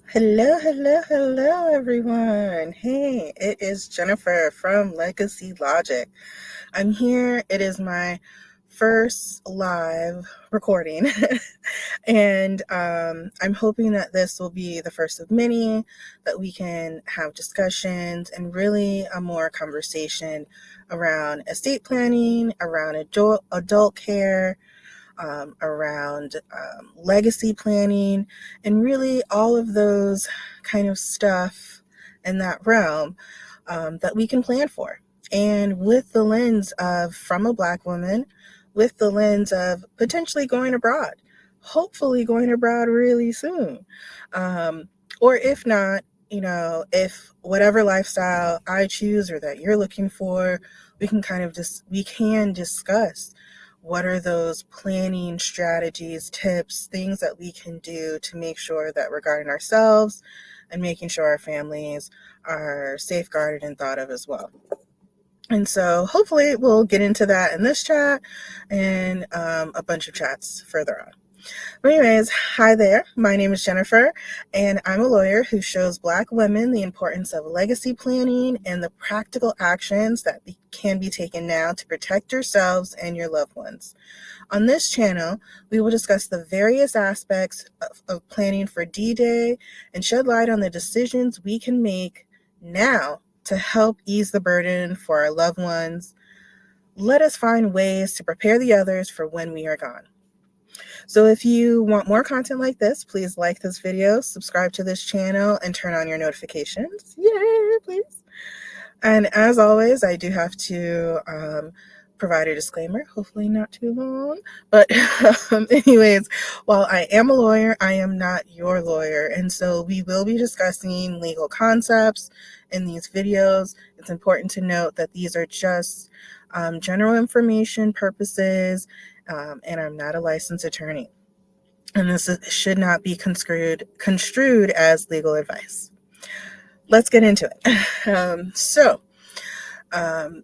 Hello, everyone. Hey, it is Jennifer from Legacy Logic. I'm here. It is my first live recording, and I'm hoping that this will be the first of many that we can have discussions and really a more conversation around estate planning, around adult care, around legacy planning, and really all of those kind of stuff in that realm that we can plan for. And with the lens of from a Black woman, with the lens of potentially going abroad, hopefully going abroad really soon. Or if not, if whatever lifestyle I choose or that you're looking for, we can discuss what are those planning strategies, tips, things that we can do to make sure that we're guarding ourselves and making sure our families are safeguarded and thought of as well. And so hopefully we'll get into that in this chat and a bunch of chats further on. But anyways, hi there. My name is Jennifer, and I'm a lawyer who shows Black women the importance of legacy planning and the practical actions that can be taken now to protect yourselves and your loved ones. On this channel, we will discuss the various aspects of planning for D-Day and shed light on the decisions we can make now to help ease the burden for our loved ones. Let us find ways to prepare the others for when we are gone. So if you want more content like this, please like this video, subscribe to this channel, and turn on your notifications. Yeah, please. And as always, I do have to provide a disclaimer, hopefully not too long. But anyways, while I am a lawyer, I am not your lawyer. And so we will be discussing legal concepts in these videos. It's important to note that these are just general information purposes, and I'm not a licensed attorney. And this should not be construed as legal advice. Let's get into it.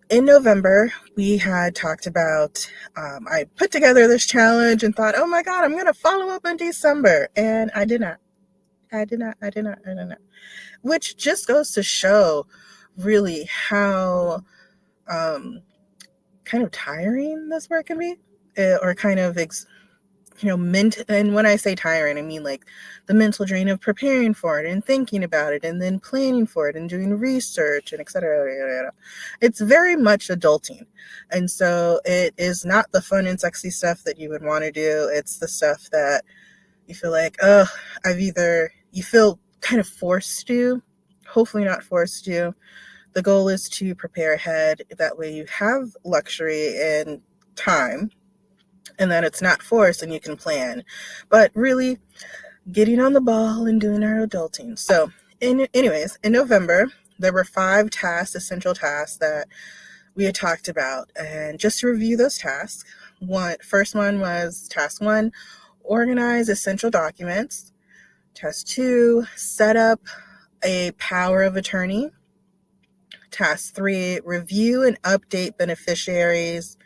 In November, we had talked about, I put together this challenge and thought, oh my God, I'm going to follow up in December. And I did not. Which just goes to show really how kind of tiring this work can be, or kind of and when I say tiring, I mean like the mental drain of preparing for it and thinking about it and then planning for it and doing research and etc. It's very much adulting. And so it is not the fun and sexy stuff that you would want to do. It's the stuff that you feel like, you feel kind of forced to, hopefully not forced to. The goal is to prepare ahead. That way you have luxury and time, and that it's not forced and you can plan, but really getting on the ball and doing our adulting. So in November, there were 5 essential tasks that we had talked about. And just to review those tasks, first one was task 1, organize essential documents. Task 2, set up a power of attorney. Task 3, review and update beneficiaries.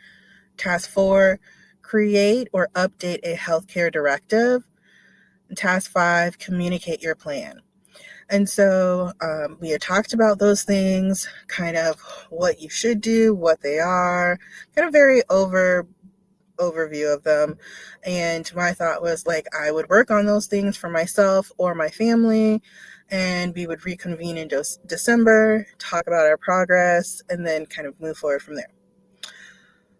Task 4, create or update a healthcare directive. Task 5, communicate your plan. And so we had talked about those things, kind of what you should do, what they are, kind of very overview of them. And my thought was I would work on those things for myself or my family, and we would reconvene in December, talk about our progress, and then kind of move forward from there.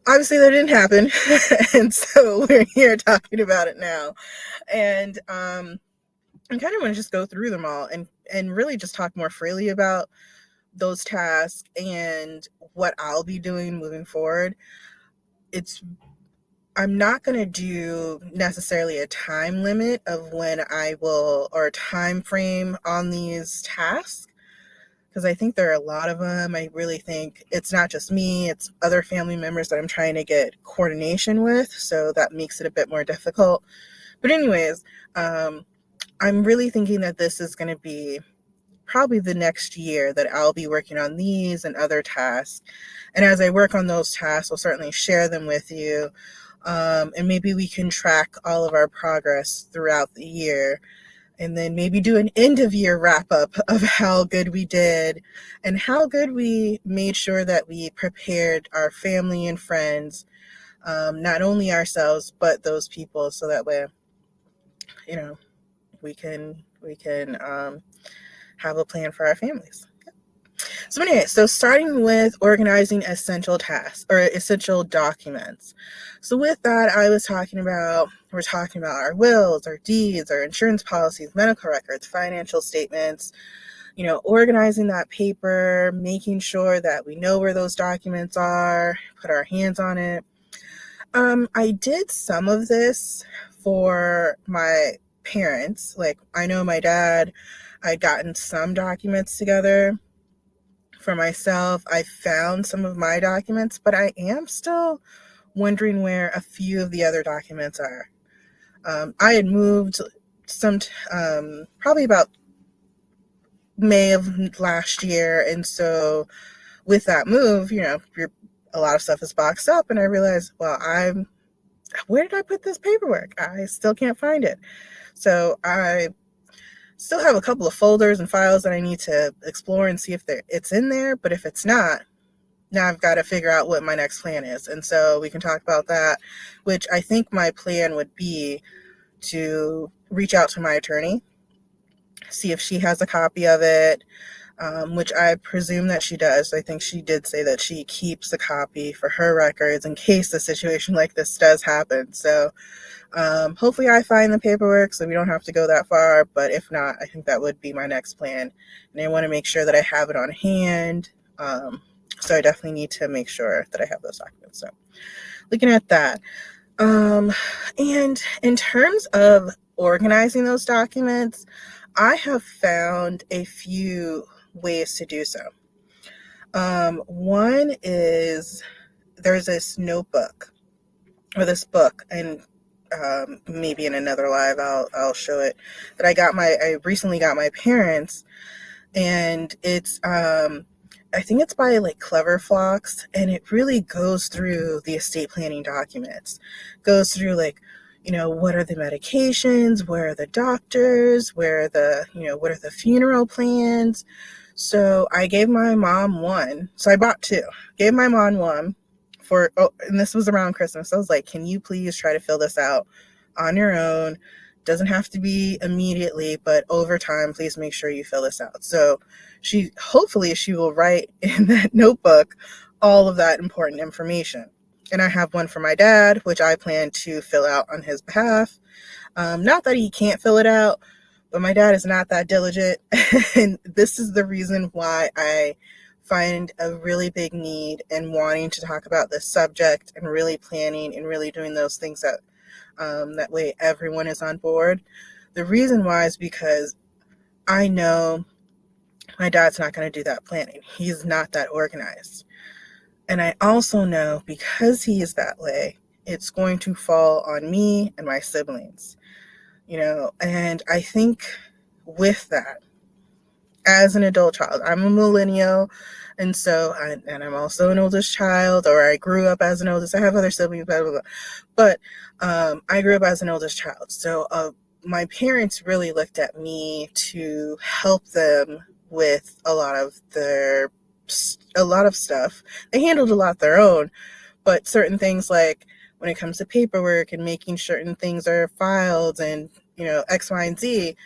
Obviously that didn't happen. And so we're here talking about it now. And I kind of want to just go through them all and really just talk more freely about those tasks and what I'll be doing moving forward. I'm not going to do necessarily a time limit of when I will, or a time frame on these tasks, because I think there are a lot of them. I really think it's not just me, it's other family members that I'm trying to get coordination with, so that makes it a bit more difficult. But anyways, I'm really thinking that this is going to be probably the next year that I'll be working on these and other tasks. And as I work on those tasks, I'll certainly share them with you. And maybe we can track all of our progress throughout the year and then maybe do an end of year wrap up of how good we did and how good we made sure that we prepared our family and friends, not only ourselves but those people, so that way, you know, we can have a plan for our families. So anyway, so starting with organizing essential tasks or essential documents. So with that, we're talking about our wills, our deeds, our insurance policies, medical records, financial statements, organizing that paper, making sure that we know where those documents are, put our hands on it. I did some of this for my parents. Like, I know my dad, I'd gotten some documents together. For myself, I found some of my documents, but I am still wondering where a few of the other documents are. I had moved probably about May of last year, and so with that move, a lot of stuff is boxed up, and I realized, well, where did I put this paperwork? I still can't find it. So I still have a couple of folders and files that I need to explore and see if it's in there, but if it's not, now I've got to figure out what my next plan is. And so we can talk about that, which I think my plan would be to reach out to my attorney, see if she has a copy of it, which I presume that she does. I think she did say that she keeps a copy for her records in case a situation like this does happen. So hopefully I find the paperwork so we don't have to go that far, but if not, I think that would be my next plan. And I want to make sure that I have it on hand. So I definitely need to make sure that I have those documents. So looking at that. And in terms of organizing those documents, I have found a few ways to do so. One is there's this notebook or this book, and maybe in another live I'll show it, that I recently got my parents, and it's I think it's by like Clever Flocks, and it really goes through the estate planning documents, goes through like, what are the medications, where are the doctors, where are what are the funeral plans. So I gave my mom one. So I bought two. Gave my mom one and this was around Christmas. I was like, can you please try to fill this out on your own? Doesn't have to be immediately, but over time, please make sure you fill this out. So hopefully she will write in that notebook all of that important information. And I have one for my dad, which I plan to fill out on his behalf. Not that he can't fill it out, but my dad is not that diligent. And this is the reason why I find a really big need in wanting to talk about this subject and really planning and really doing those things that way everyone is on board. The reason why is because I know my dad's not going to do that planning. He's not that organized. And I also know because he is that way, it's going to fall on me and my siblings, and I think with that, as an adult child, I'm a millennial, and so I'm also an oldest child, or I grew up as an oldest. I have other siblings, blah, blah, blah. But I grew up as an oldest child. So my parents really looked at me to help them with a lot of stuff. They handled a lot their own, but certain things like when it comes to paperwork and making certain things are filed and, X, Y, and Z,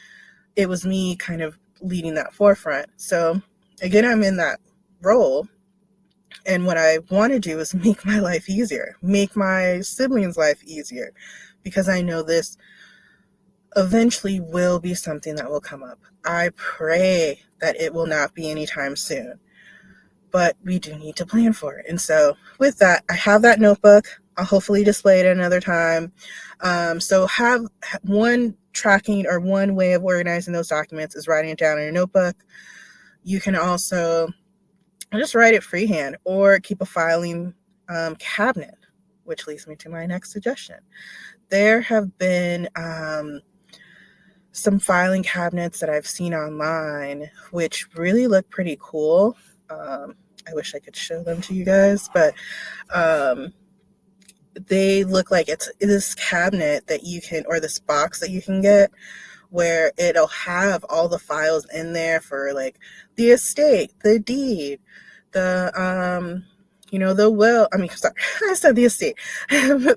it was me kind of leading that forefront. So again, I'm in that role. And what I want to do is make my life easier, make my siblings' life easier, because I know this eventually will be something that will come up. I pray that it will not be anytime soon, but we do need to plan for it. And so with that, I have that notebook. I'll hopefully display it another time. So have one tracking or one way of organizing those documents is writing it down in a notebook. You can also just write it freehand or keep a filing cabinet, which leads me to my next suggestion. There have been some filing cabinets that I've seen online, which really look pretty cool. I wish I could show them to you guys, but they look like it's this cabinet that you can, or this box that you can get, where it'll have all the files in there for like the estate, the deed, the the will. I mean, sorry, I said the estate.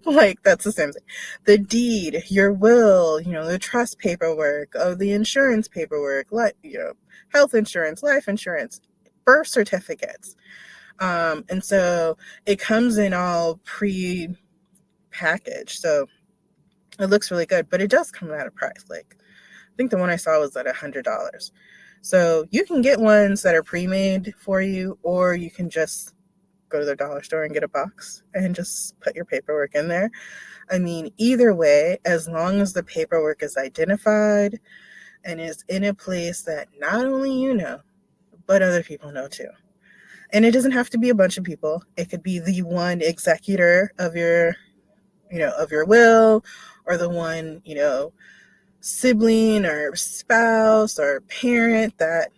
Like that's the same thing. The deed, your will, the trust paperwork, the insurance paperwork, like health insurance, life insurance, birth certificates. And so it comes in all pre-packaged. So it looks really good, but it does come at a price. Like I think the one I saw was at $100. So you can get ones that are pre-made for you, or you can just go to the dollar store and get a box and just put your paperwork in there. I mean, either way, as long as the paperwork is identified and is in a place that not only you know, but other people know too. And it doesn't have to be a bunch of people. It could be the one executor of your will, or the one, sibling or spouse or parent that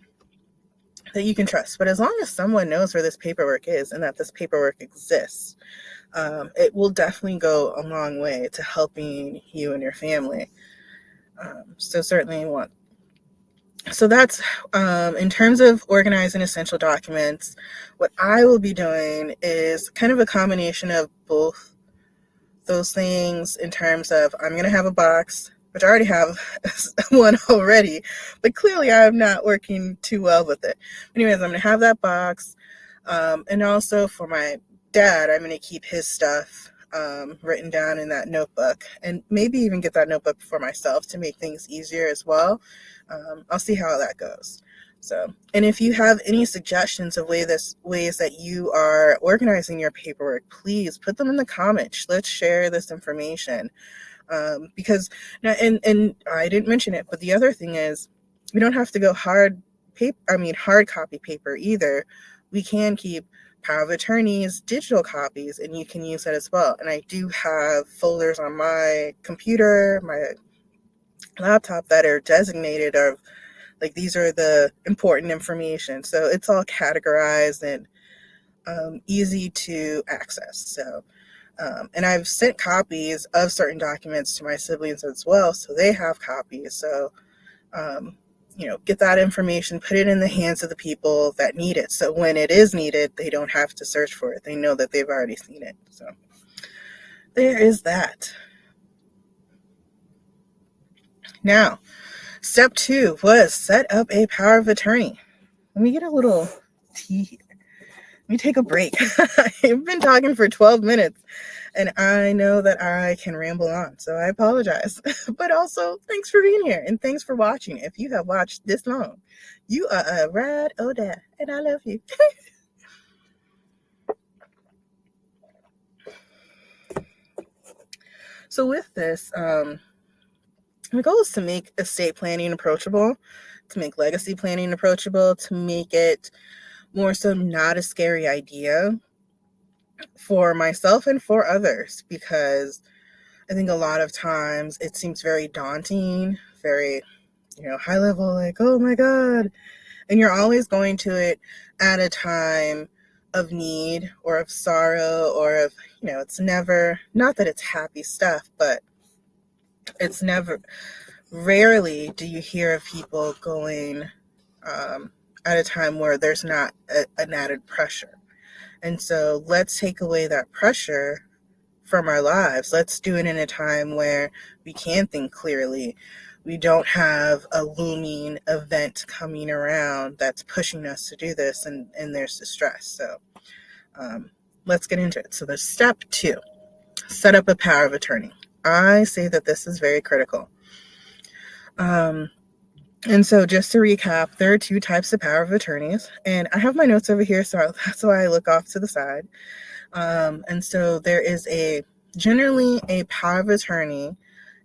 you can trust. But as long as someone knows where this paperwork is and that this paperwork exists, it will definitely go a long way to helping you and your family. So certainly you want. So that's in terms of organizing essential documents. What I will be doing is kind of a combination of both those things, in terms of I'm going to have a box, which I already have one already, but clearly I'm not working too well with it. Anyways, I'm going to have that box. And also for my dad, I'm going to keep his stuff written down in that notebook, and maybe even get that notebook for myself to make things easier as well. I'll see how that goes. So, and if you have any suggestions of ways that you are organizing your paperwork, please put them in the comments. Let's share this information. Because now, and I didn't mention it, but the other thing is we don't have to go hard copy paper either. We can keep power of attorneys, digital copies, and you can use that as well. And I do have folders on my computer, my laptop, that are designated of like, these are the important information. So it's all categorized and easy to access. So, and I've sent copies of certain documents to my siblings as well, so they have copies. So, get that information, put it in the hands of the people that need it. So when it is needed, they don't have to search for it. They know that they've already seen it. So there is that. Now, step 2 was set up a power of attorney. Let me get a little tea. Let me take a break. I've been talking for 12 minutes, and I know that I can ramble on, so I apologize. But also, thanks for being here, and thanks for watching. If you have watched this long, you are a rad Odette, and I love you. So with this, my goal is to make estate planning approachable, to make legacy planning approachable, to make it more so not a scary idea for myself and for others, because I think a lot of times it seems very daunting, very, high level, like, oh my God. And you're always going to it at a time of need or of sorrow, or of, it's never, not that it's happy stuff, but it's never, rarely do you hear of people going at a time where there's not an added pressure. And so let's take away that pressure from our lives. Let's do it in a time where we can think clearly. We don't have a looming event coming around that's pushing us to do this, and there's distress. So let's get into it. So there's step 2, set up a power of attorney. I say that this is very critical. And so just to recap, there are 2 types of power of attorneys, and I have my notes over here, so that's why I look off to the side. And so there is generally a power of attorney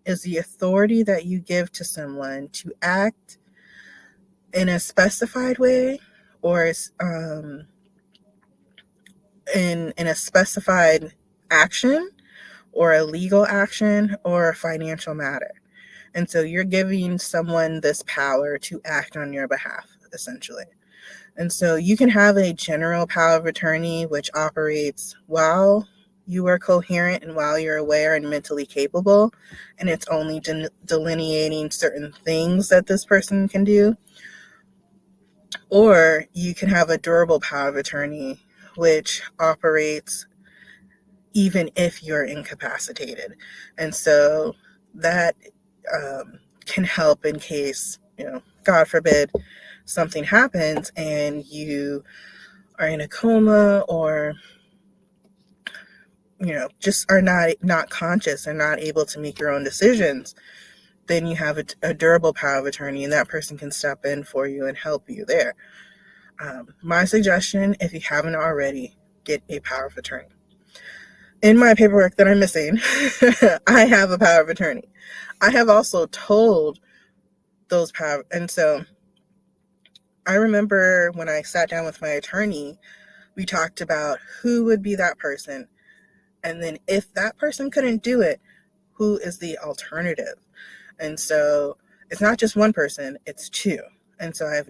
is the authority that you give to someone to act in a specified way, or in a specified action, or a legal action, or a financial matter. And so you're giving someone this power to act on your behalf, essentially. And so you can have a general power of attorney which operates while you are coherent and while you're aware and mentally capable, and it's only delineating certain things that this person can do. Or you can have a durable power of attorney, which operates even if you're incapacitated. And so that can help in case, God forbid, something happens and you are in a coma or just are not conscious and not able to make your own decisions. Then you have a durable power of attorney, and that person can step in for you and help you there. My suggestion, if you haven't already, get a power of attorney. In my paperwork that I'm missing, I have a power of attorney. I have also told those power, and so I remember when I sat down with my attorney, we talked about who would be that person, and then if that person couldn't do it, who is the alternative? And so it's not just one person, it's two. And so I've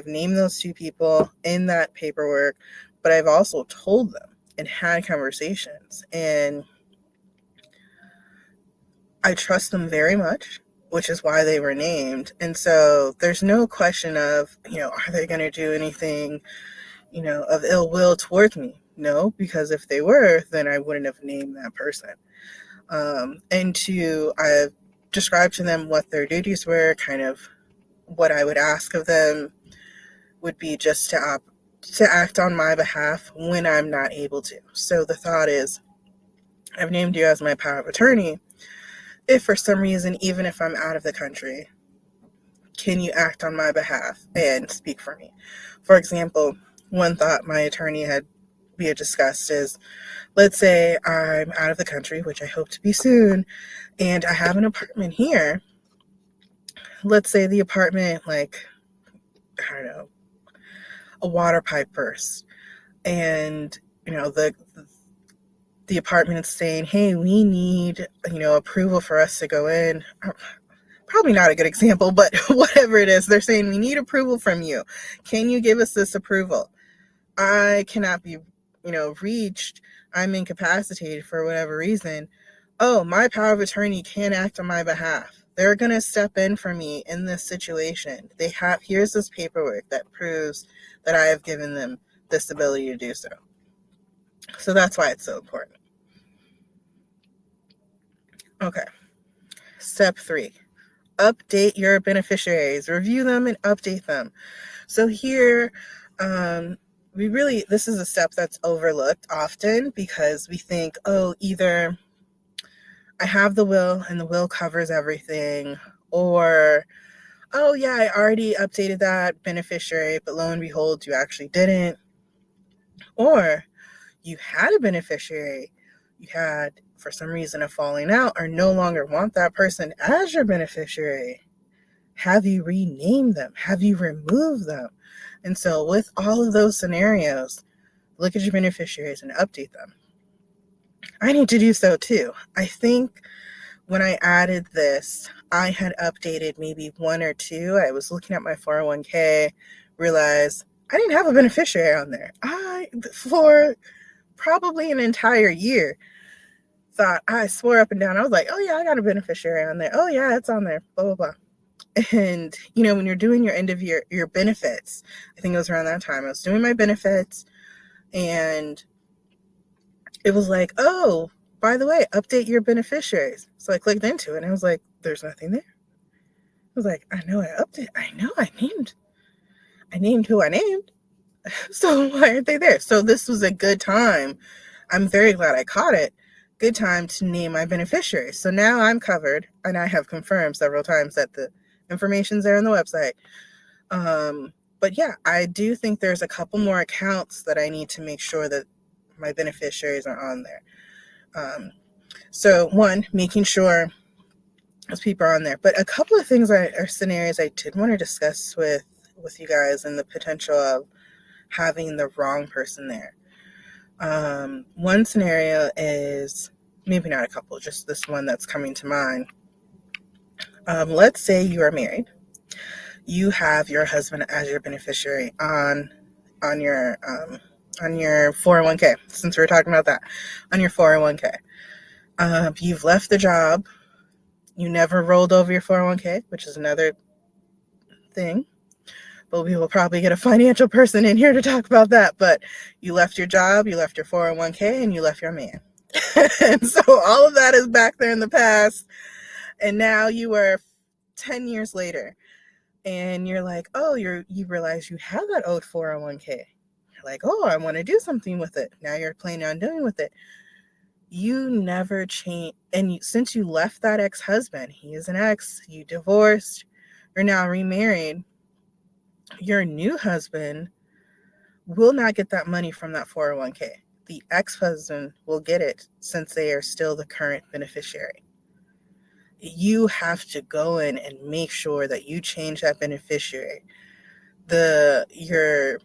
named those two people in that paperwork, but I've also told them and had conversations, and I trust them very much, which is why they were named. And so there's no question of, are they going to do anything, of ill will towards me? No, because if they were, then I wouldn't have named that person. And I've described to them what their duties were, kind of what I would ask of them would be just to act on my behalf when I'm not able to. So the thought is, I've named you as my power of attorney. If for some reason, even if I'm out of the country, can you act on my behalf and speak for me? For example, one thought my attorney we had discussed is, let's say I'm out of the country, which I hope to be soon, and I have an apartment here. Let's say the apartment, I don't know, a water pipe burst, and the apartment is saying, hey, we need approval for us to go in. Probably not a good example, but whatever it is, they're saying we need approval from you. Can you give us this approval? I cannot be reached. I'm incapacitated for whatever reason. Oh, my power of attorney can act on my behalf. They're going to step in for me in this situation. Here's this paperwork that proves that I have given them this ability to do so. So that's why it's so important. Okay. Step 3, update your beneficiaries. Review them and update them. So here, this is a step that's overlooked often because we think, either I have the will and the will covers everything, or, oh yeah, I already updated that beneficiary, but lo and behold, you actually didn't. Or you had a beneficiary, you had, for some reason, a falling out or no longer want that person as your beneficiary. Have you renamed them? Have you removed them? And so with all of those scenarios, look at your beneficiaries and update them. I need to do so too. I think when I added this, I had updated maybe one or two. I was looking at my 401k, realized I didn't have a beneficiary on there. For probably an entire year, I swore up and down. I was like, oh yeah, I got a beneficiary on there. Oh yeah, it's on there, blah, blah, blah. And, when you're doing your end of your benefits, I think it was around that time, I was doing my benefits, and it was like, oh, by the way, update your beneficiaries. So I clicked into it, and I was like, there's nothing there. I was like, I know I named who I named. So why aren't they there? So this was a good time. I'm very glad I caught it. Good time to name my beneficiaries. So now I'm covered, and I have confirmed several times that the information's there on the website. But yeah, I do think there's a couple more accounts that I need to make sure that my beneficiaries are on there. So one, making sure those people are on there. But a couple of things are scenarios I did want to discuss with you guys, and the potential of having the wrong person there. One scenario is, maybe not a couple, just this one that's coming to mind. Let's say you are married. You have your husband as your beneficiary on your on your 401k, since we were talking about that, on your 401k. You've left the job. You never rolled over your 401k, which is another thing. But we will probably get a financial person in here to talk about that. But you left your job, you left your 401k, and you left your man. And so all of that is back there in the past. And now you are 10 years later. And you're like, oh, you realize you have that old 401k. You're like, oh, I want to do something with it. Now you're planning on doing with it. You never change. And since you left that ex-husband, he is an ex, you divorced, you're now remarried, your new husband will not get that money from that 401k. The ex-husband will get it since they are still the current beneficiary. You have to go in and make sure that you change that beneficiary. Your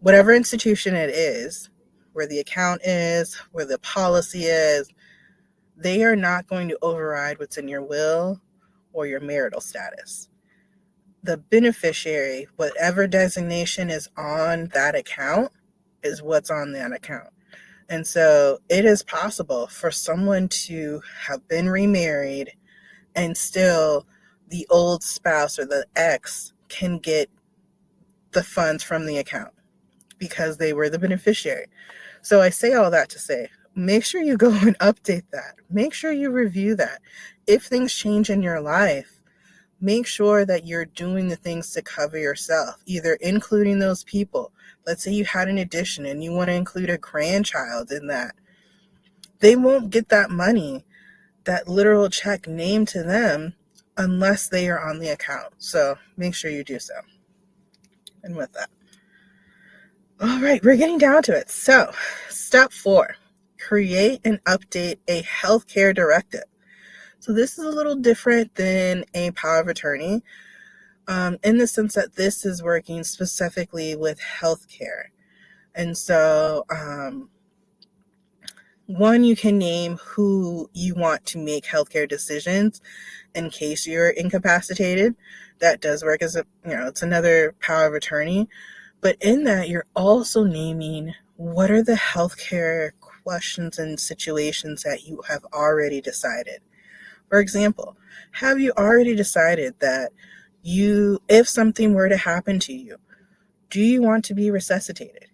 whatever institution it is, where the account is, where the policy is, they are not going to override what's in your will or your marital status. The beneficiary, whatever designation is on that account, is what's on that account. And so it is possible for someone to have been remarried and still the old spouse or the ex can get the funds from the account because they were the beneficiary. So I say all that to say, make sure you go and update that. Make sure you review that. If things change in your life, make sure that you're doing the things to cover yourself, either including those people. Let's say you had an addition and you want to include a grandchild in that. They won't get that money, that literal check named to them, unless they are on the account. So make sure you do so. And with that, all right, we're getting down to it. So step 4, create and update a healthcare directive. So this is a little different than a power of attorney, in the sense that this is working specifically with healthcare. And so, one, you can name who you want to make healthcare decisions in case you're incapacitated. That does work as it's another power of attorney. But in that, you're also naming what are the healthcare questions and situations that you have already decided. For example, have you already decided that if something were to happen to you, do you want to be resuscitated?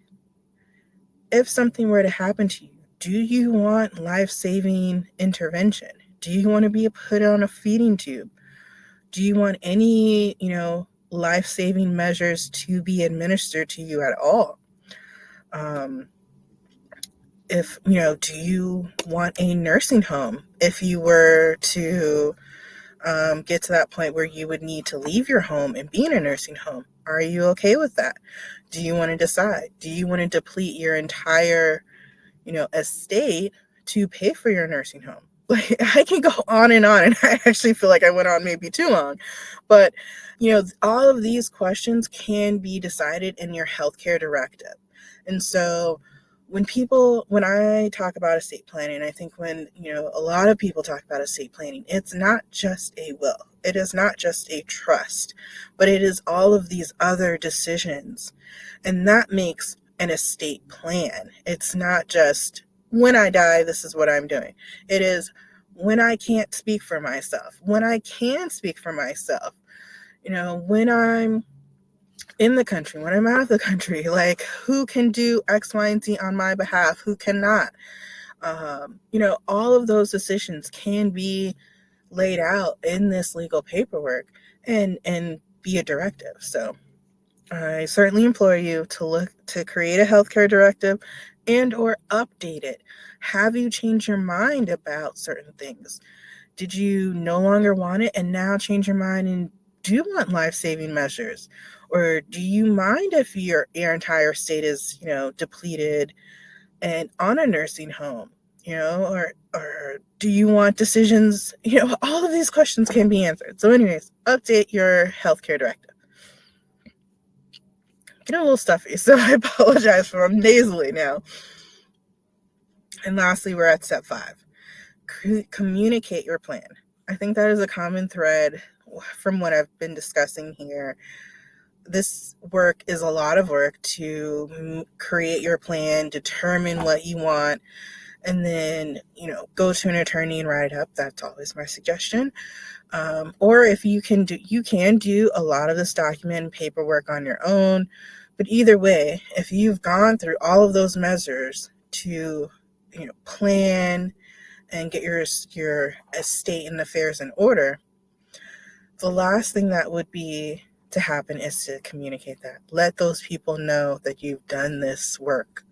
If something were to happen to you, do you want life-saving intervention? Do you want to be put on a feeding tube? Do you want any, life-saving measures to be administered to you at all? Do you want a nursing home if you were to get to that point where you would need to leave your home and be in a nursing home? Are you okay with that? Do you want to decide? Do you want to deplete your entire, estate to pay for your nursing home? Like, I can go on, and I actually feel like I went on maybe too long. But, all of these questions can be decided in your healthcare directive. And so when I talk about estate planning, I think when, a lot of people talk about estate planning, it's not just a will. It is not just a trust, but it is all of these other decisions. And that makes an estate plan. It's not just when I die, this is what I'm doing. It is when I can't speak for myself, when I can speak for myself, when I'm in the country, when I'm out of the country, like who can do X, Y, and Z on my behalf, who cannot. All of those decisions can be laid out in this legal paperwork and be a directive. So I certainly implore you to create a healthcare directive and or update it. Have you changed your mind about certain things? Did you no longer want it and now change your mind and do want life-saving measures? Or do you mind if your entire state is, depleted and on a nursing home? Or do you want decisions? All of these questions can be answered. So anyways, update your healthcare directive. Getting a little stuffy, so I apologize for I'm nasally now. And lastly, we're at step 5. Communicate your plan. I think that is a common thread from what I've been discussing here. this work is a lot of work to create your plan, determine what you want, and then, go to an attorney and write up. That's always my suggestion. Or if you can do a lot of this document and paperwork on your own. But either way, if you've gone through all of those measures to, plan and get your estate and affairs in order, the last thing that would be to happen is to communicate that. Let those people know that you've done this work.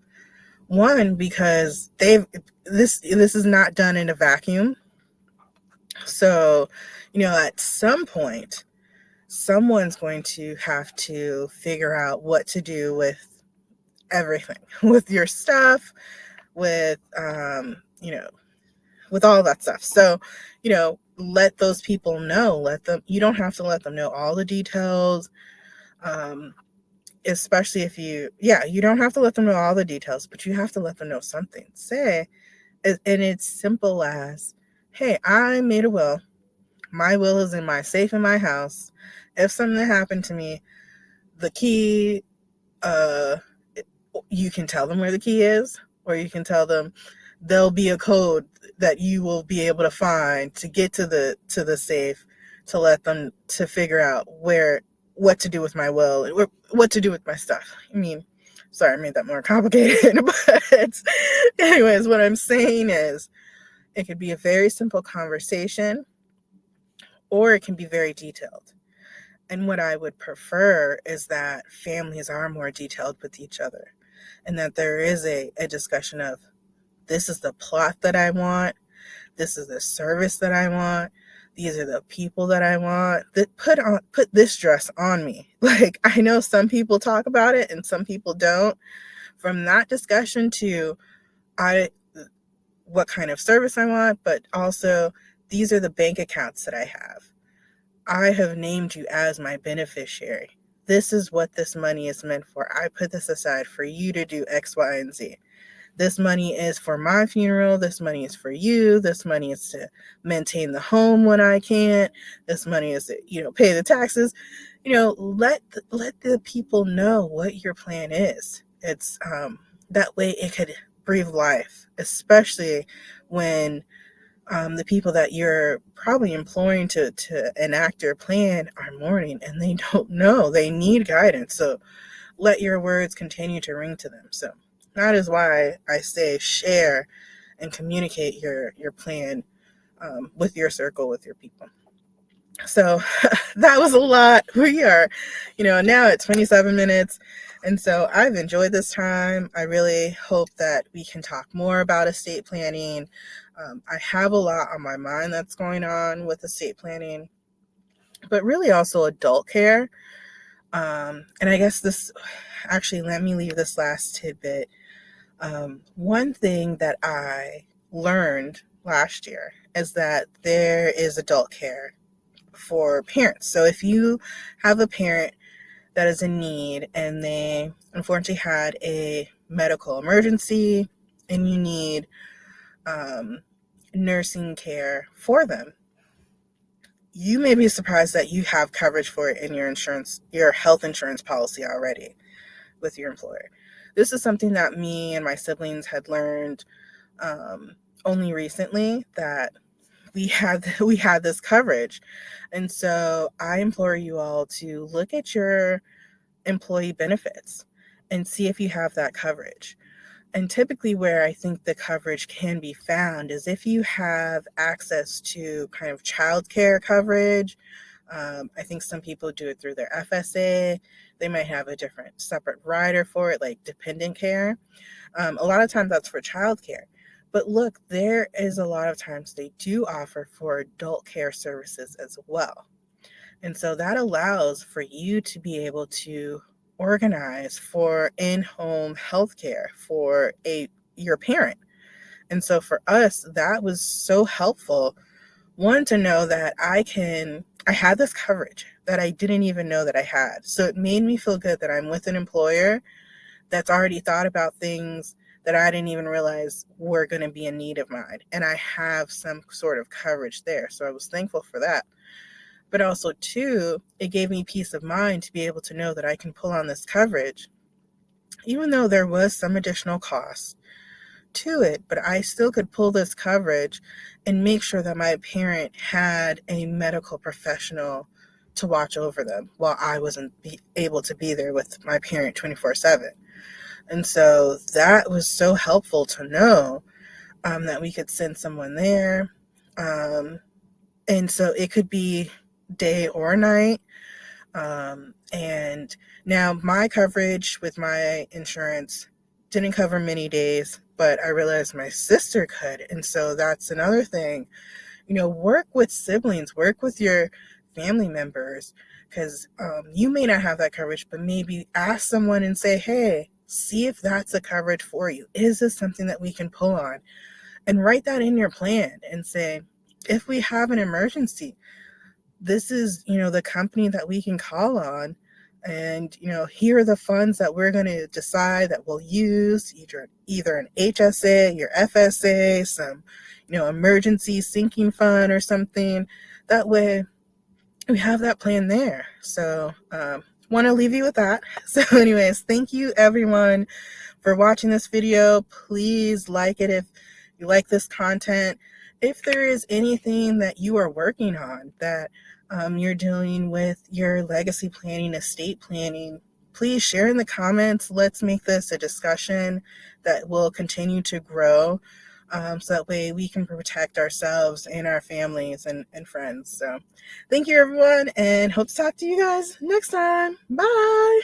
One, because this is not done in a vacuum. So, at some point, someone's going to have to figure out what to do with everything, with your stuff, with, with all that stuff. So, let those people know. You don't have to let them know all the details. Especially if you don't have to let them know all the details, but you have to let them know something. And it's simple as, hey, I made a will. My will is in my safe in my house. If something happened to me, the key, you can tell them where the key is, or you can tell them there'll be a code that you will be able to find to get to the safe, to let them to figure out what to do with my will, or what to do with my stuff. Sorry, I made that more complicated, but anyways, what I'm saying is it could be a very simple conversation, or it can be very detailed. And what I would prefer is that families are more detailed with each other, and that there is a discussion of, this is the plot that I want, this is the service that I want, these are the people that I want, that put this dress on me. Like, I know some people talk about it and some people don't. From that discussion to what kind of service I want, but also, these are the bank accounts that I have. I have named you as my beneficiary. This is what this money is meant for. I put this aside for you to do X, Y, and Z. This money is for my funeral. This money is for you. This money is to maintain the home when I can't. This money is to, pay the taxes. Let the people know what your plan is. It's that way it could breathe life, especially when the people that you're probably employing to enact your plan are mourning and they don't know. They need guidance. So let your words continue to ring to them. So that is why I say share and communicate your plan with your circle, with your people. So that was a lot. We are, now at 27 minutes. And so I've enjoyed this time. I really hope that we can talk more about estate planning. I have a lot on my mind that's going on with estate planning, but really also adult care. And I guess let me leave this last tidbit. One thing that I learned last year is that there is adult care for parents. So if you have a parent that is in need and they unfortunately had a medical emergency and you need nursing care for them, you may be surprised that you have coverage for it in your health insurance policy already with your employer. This is something that me and my siblings had learned only recently, that we had this coverage. And so I implore you all to look at your employee benefits and see if you have that coverage. And typically where I think the coverage can be found is if you have access to kind of childcare coverage. I think some people do it through their FSA. They might have a different separate rider for it, like dependent care. A lot of times that's for childcare. But look, there is a lot of times they do offer for adult care services as well. And so that allows for you to be able to organize for in-home healthcare for your parent. And so for us, that was so helpful. One, to know that I had this coverage that I didn't even know that I had. So it made me feel good that I'm with an employer that's already thought about things that I didn't even realize were going to be a need of mine. And I have some sort of coverage there. So I was thankful for that. but also two, it gave me peace of mind to be able to know that I can pull on this coverage, even though there was some additional cost to it, but I still could pull this coverage and make sure that my parent had a medical professional to watch over them while I wasn't able to be there with my parent 24/7. And so that was so helpful to know, that we could send someone there. And so it could be day or night. And now my coverage with my insurance didn't cover many days, but I realized my sister could. And so that's another thing, work with siblings, work with your family members, because you may not have that coverage, but maybe ask someone and say, hey, see if that's a coverage for you. Is this something that we can pull on? And write that in your plan and say, if we have an emergency, this is, the company that we can call on. And, here are the funds that we're going to decide that we'll use, either an HSA, your FSA, some, emergency sinking fund or something. That way we have that plan there. So, want to leave you with that. So anyways, thank you everyone for watching this video. Please like it if you like this content. If there is anything that you are working on that you're dealing with your legacy planning, estate planning, please share in the comments. Let's make this a discussion that will continue to grow, so that way we can protect ourselves and our families and friends. So thank you everyone, and hope to talk to you guys next time. Bye.